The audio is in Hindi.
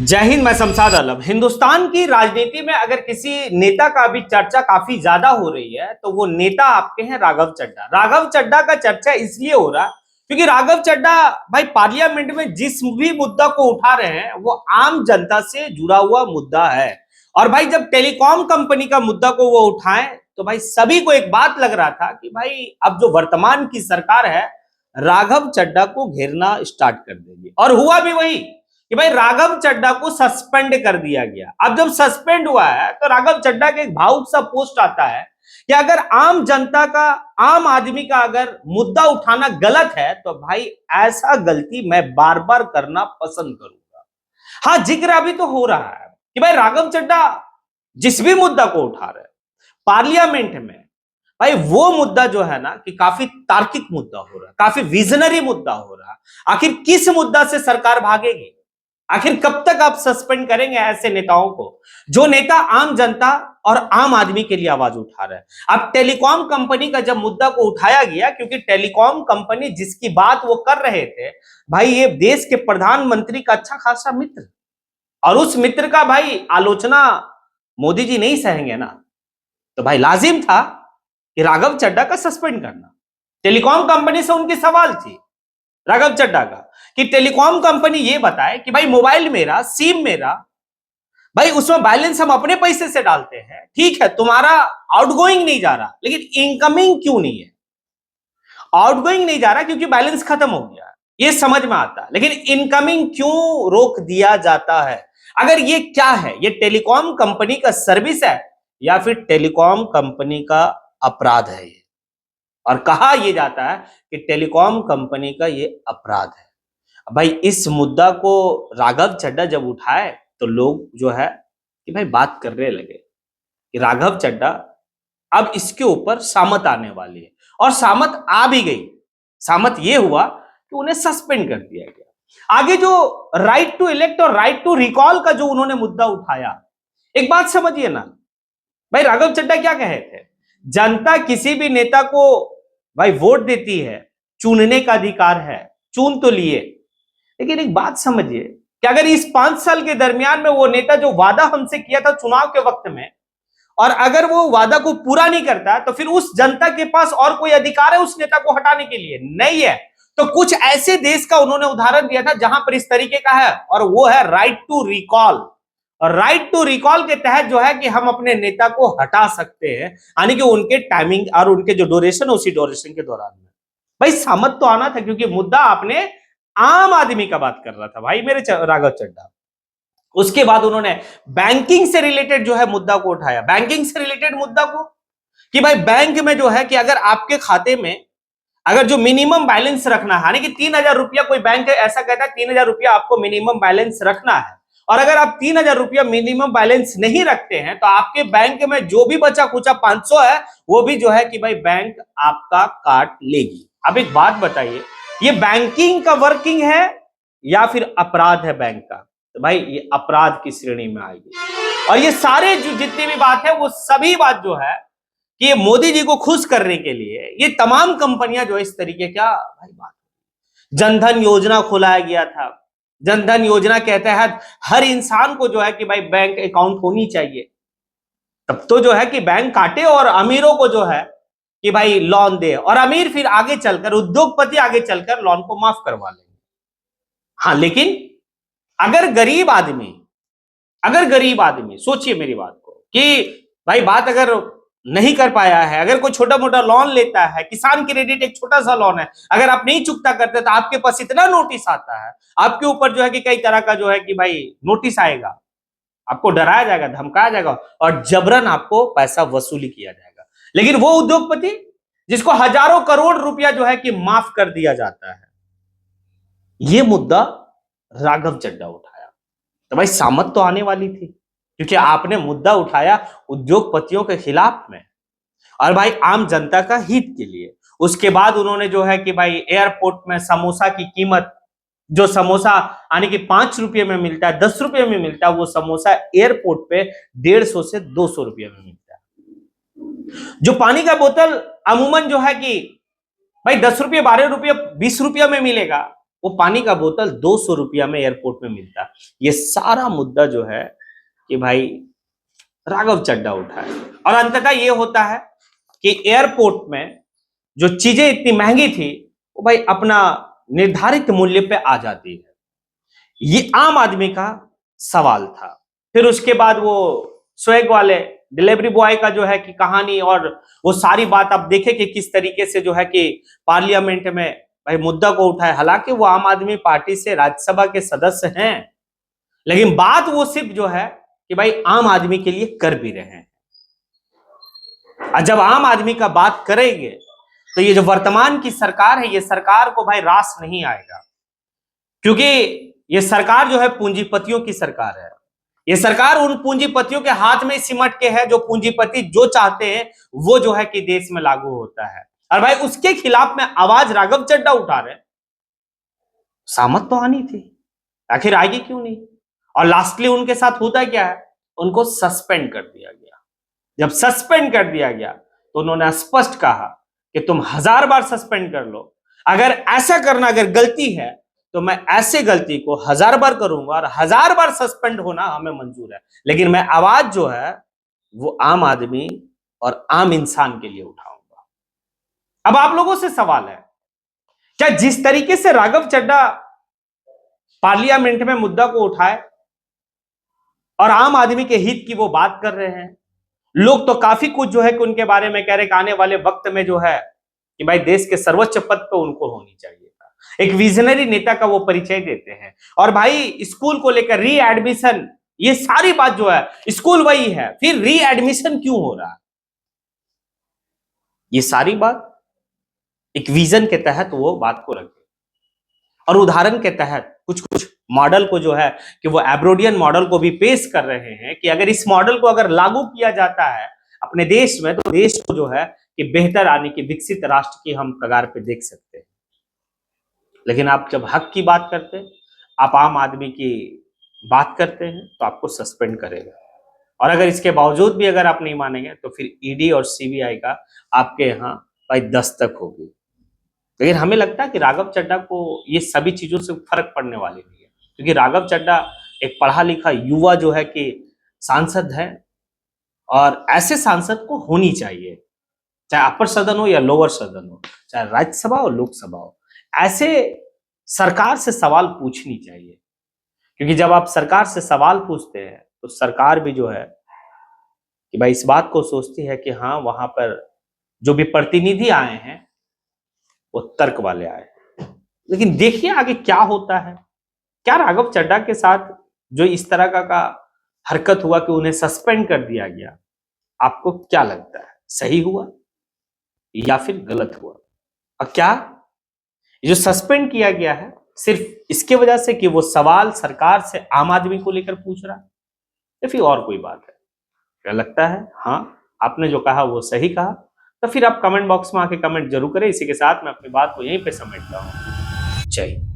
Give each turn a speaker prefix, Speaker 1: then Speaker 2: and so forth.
Speaker 1: जय हिंद। मैं शमशाद आलम। हिंदुस्तान की राजनीति में अगर किसी नेता का भी चर्चा काफी ज्यादा हो रही है तो वो नेता आपके हैं राघव चड्ढा। राघव चड्ढा का चर्चा इसलिए हो रहा है क्योंकि राघव चड्ढा भाई पार्लियामेंट में जिस भी मुद्दा को उठा रहे हैं वो आम जनता से जुड़ा हुआ मुद्दा है। और भाई जब टेलीकॉम कंपनी का मुद्दा को वो उठाएं तो भाई सभी को एक बात लग रहा था कि भाई अब जो वर्तमान की सरकार है राघव चड्ढा को घेरना स्टार्ट कर देगी। और हुआ भी वही कि भाई राघव चड्ढा को सस्पेंड कर दिया गया। अब जब सस्पेंड हुआ है तो राघव चड्ढा के एक भावुक सा पोस्ट आता है कि अगर आम जनता का, आम आदमी का अगर मुद्दा उठाना गलत है तो भाई ऐसा गलती मैं बार बार करना पसंद करूंगा। हाँ, जिक्र अभी तो हो रहा है कि भाई राघव चड्ढा जिस भी मुद्दा को उठा रहे पार्लियामेंट में, भाई वो मुद्दा जो है ना कि काफी तार्किक मुद्दा हो रहा है, काफी विजनरी मुद्दा हो रहा है। आखिर किस मुद्दा से सरकार भागेगी? आखिर कब तक आप सस्पेंड करेंगे ऐसे नेताओं को जो नेता आम जनता और आम आदमी के लिए आवाज उठा रहे हैं? अब टेलीकॉम कंपनी का जब मुद्दा को उठाया गया, क्योंकि टेलीकॉम कंपनी जिसकी बात वो कर रहे थे भाई ये देश के प्रधानमंत्री का अच्छा खासा मित्र, और उस मित्र का भाई आलोचना मोदी जी नहीं सहेंगे ना, तो भाई लाजिम था कि राघव चड्ढा का सस्पेंड करना। टेलीकॉम कंपनी से उनकी सवाल थी राघव चड्ढा का कि टेलीकॉम कंपनी ये बताए कि भाई मोबाइल मेरा, सिम मेरा, भाई उसमें बैलेंस हम अपने पैसे से डालते हैं, ठीक है तुम्हारा आउटगोइंग नहीं जा रहा, लेकिन इनकमिंग क्यों नहीं है? आउटगोइंग नहीं जा रहा क्योंकि बैलेंस खत्म हो गया, ये समझ में आता है, लेकिन इनकमिंग क्यों रोक दिया जाता है? अगर ये क्या है, ये टेलीकॉम कंपनी का सर्विस है या फिर टेलीकॉम कंपनी का अपराध है? और कहा यह जाता है कि टेलीकॉम कंपनी का ये अपराध है। भाई इस मुद्दा को राघव चड्ढा जब उठाए तो लोग जो है कि भाई बात करने लगे कि राघव चड्ढा अब इसके ऊपर सामत आने वाली है, और सामत आ भी गई। सामत ये हुआ कि उन्हें सस्पेंड कर दिया गया। आगे जो राइट टू इलेक्ट और राइट टू रिकॉल का जो उन्होंने मुद्दा उठाया, एक बात समझिए ना भाई, राघव चड्ढा क्या कहे थे? जनता किसी भी नेता को भाई वोट देती है, चुनने का अधिकार है, चुन तो लिए, लेकिन एक बात समझिए कि अगर इस 5 साल के दरमियान में वो नेता जो वादा हमसे किया था चुनाव के वक्त में, और अगर वो वादा को पूरा नहीं करता तो फिर उस जनता के पास और कोई अधिकार है उस नेता को हटाने के लिए? नहीं है। तो कुछ ऐसे देश का उन्होंने उदाहरण दिया था जहां पर इस तरीके का है, और वो है राइट टू रिकॉल। और राइट टू रिकॉल के तहत जो है कि हम अपने नेता को हटा सकते हैं, यानी कि उनके टाइमिंग और उनके जो ड्यूरेशन, उसी ड्यूरेशन के दौरान में भाई सामत तो आना था, क्योंकि मुद्दा आपने आम आदमी का बात कर रहा था भाई मेरे राघव चड्ढा। उसके बाद उन्होंने बैंकिंग से रिलेटेड जो है मुद्दा को उठाया। बैंकिंग से रिलेटेड मुद्दा को कि भाई बैंक में जो है कि अगर आपके खाते में अगर जो मिनिमम बैलेंस रखना है, यानी कि 3,000 रुपया, कोई बैंक ऐसा कहता है 3,000 रुपया आपको मिनिमम बैलेंस रखना है, और अगर आप 3,000 रुपया मिनिमम बैलेंस नहीं रखते हैं तो आपके बैंक में जो भी बचा कुचा 500 है वो भी जो है कि भाई बैंक आपका काट लेगी। अब एक बात बताइए, ये बैंकिंग का वर्किंग है या फिर अपराध है बैंक का? तो भाई ये अपराध की श्रेणी में आएगी। और ये सारे जो जितनी भी बात है वो सभी बात जो है कि ये मोदी जी को खुश करने के लिए ये तमाम कंपनियां जो इस तरीके का भाई बात। जनधन योजना खुलाया गया था। जनधन योजना के तहत हर इंसान को जो है कि भाई बैंक अकाउंट होनी चाहिए, तब तो जो है कि बैंक काटे और अमीरों को जो है कि भाई लोन दे, और अमीर फिर आगे चलकर, उद्योगपति आगे चलकर लोन को माफ करवा लेंगे। हाँ, लेकिन अगर गरीब आदमी सोचिए मेरी बात को कि भाई बात अगर नहीं कर पाया है, अगर कोई छोटा मोटा लोन लेता है, किसान क्रेडिट एक छोटा सा लोन है, अगर आप नहीं चुकता करते तो आपके पास इतना नोटिस आता है, आपके ऊपर जो है कि कई तरह का जो है कि भाई नोटिस आएगा, आपको डराया जाएगा, धमकाया जाएगा, और जबरन आपको पैसा वसूली किया जाएगा। लेकिन वो उद्योगपति जिसको हजारों करोड़ रुपया जो है कि माफ कर दिया जाता है, ये मुद्दा राघव चड्ढा उठाया तो भाई सामत तो आने वाली थी, क्योंकि आपने मुद्दा उठाया उद्योगपतियों के खिलाफ में और भाई आम जनता का हित के लिए। उसके बाद उन्होंने जो है कि भाई एयरपोर्ट में समोसा की कीमत, जो समोसा यानी कि 5 रुपये में मिलता है, 10 रुपये में मिलता है, वो समोसा एयरपोर्ट पे 150 से 200 रुपये में मिलता है। जो पानी का बोतल अमूमन जो है कि भाई 10 रुपये, 12 रुपये, 20 रुपये में मिलेगा, वो पानी का बोतल 200 रुपया में एयरपोर्ट में मिलता है। ये सारा मुद्दा जो है कि भाई राघव चड्ढा उठाए, और अंततः ये होता है कि एयरपोर्ट में जो चीजें इतनी महंगी थी वो भाई अपना निर्धारित मूल्य पे आ जाती है। ये आम आदमी का सवाल था। फिर उसके बाद वो स्वैग वाले डिलीवरी बॉय का जो है कि कहानी, और वो सारी बात आप देखें कि किस तरीके से जो है कि पार्लियामेंट में भाई मुद्दा को उठाए। हालांकि वो आम आदमी पार्टी से राज्यसभा के सदस्य हैं, लेकिन बात वो सिर्फ जो है कि भाई आम आदमी के लिए कर भी रहे हैं। और जब आम आदमी का बात करेंगे तो ये जो वर्तमान की सरकार है, ये सरकार को भाई रास नहीं आएगा, क्योंकि ये सरकार जो है पूंजीपतियों की सरकार है। ये सरकार उन पूंजीपतियों के हाथ में सिमट के है जो पूंजीपति जो चाहते हैं वो जो है कि देश में लागू होता है। और भाई उसके खिलाफ में आवाज राघव चड्ढा उठा रहे। सामत तो आनी थी, आखिर आएगी क्यों नहीं? और लास्टली उनके साथ होता क्या है, उनको सस्पेंड कर दिया गया। जब सस्पेंड कर दिया गया तो उन्होंने स्पष्ट कहा कि तुम 1000 बार सस्पेंड कर लो, अगर ऐसा करना अगर गलती है तो मैं ऐसे गलती को 1000 बार करूंगा, और 1000 बार सस्पेंड होना हमें मंजूर है, लेकिन मैं आवाज जो है वो आम आदमी और आम इंसान के लिए उठाऊंगा। अब आप लोगों से सवाल है, क्या जिस तरीके से राघव चड्ढा पार्लियामेंट में मुद्दा को उठाए और आम आदमी के हित की वो बात कर रहे हैं, लोग तो काफी कुछ जो है कि उनके बारे में कह रहे कि आने वाले वक्त में जो है कि भाई देश के सर्वोच्च पद पे उनको होनी चाहिए। एक विजनरी नेता का वो परिचय देते हैं। और भाई स्कूल को लेकर री एडमिशन, ये सारी बात जो है, स्कूल वही है, फिर री एडमिशन क्यों हो रहा है? ये सारी बात एक विजन के तहत वो बात को रखे, और उदाहरण के तहत कुछ कुछ मॉडल को जो है कि वो एब्रोडियन मॉडल को भी पेश कर रहे हैं कि अगर इस मॉडल को अगर लागू किया जाता है अपने देश में तो देश को जो है कि बेहतर आने की, विकसित राष्ट्र की हम कगार पे देख सकते हैं। लेकिन आप जब हक की बात करते हैं, आप आम आदमी की बात करते हैं तो आपको सस्पेंड करेगा, और अगर इसके बावजूद भी अगर आप नहीं मानेंगे तो फिर ईडी और सीबीआई का आपके यहाँ भाई दस्तक होगी। लेकिन हमें लगता है कि राघव चड्ढा को ये सभी चीजों से फर्क पड़ने वाली नहीं है, क्योंकि राघव चड्ढा एक पढ़ा लिखा युवा जो है कि सांसद है, और ऐसे सांसद को होनी चाहिए, चाहे अपर सदन हो या लोअर सदन हो, चाहे राज्यसभा हो लोकसभा हो, ऐसे सरकार से सवाल पूछनी चाहिए। क्योंकि जब आप सरकार से सवाल पूछते हैं तो सरकार भी जो है कि भाई इस बात को सोचती है कि हाँ वहां पर जो भी प्रतिनिधि आए हैं वो तर्क वाले आए हैं। लेकिन देखिए आगे क्या होता है। क्या राघव चड्ढा के साथ जो इस तरह का हरकत हुआ कि उन्हें सस्पेंड कर दिया गया, आपको क्या लगता है, सही हुआ या फिर गलत हुआ? और क्या ये जो सस्पेंड किया गया है सिर्फ इसके वजह से कि वो सवाल सरकार से आम आदमी को लेकर पूछ रहा है, या फिर और कोई बात है? क्या लगता है? हाँ, आपने जो कहा वो सही कहा, तो फिर आप कमेंट बॉक्स में आके कमेंट जरूर करें। इसी के साथ मैं अपनी बात को यहीं पे समेटता हूँ। जय हिंद।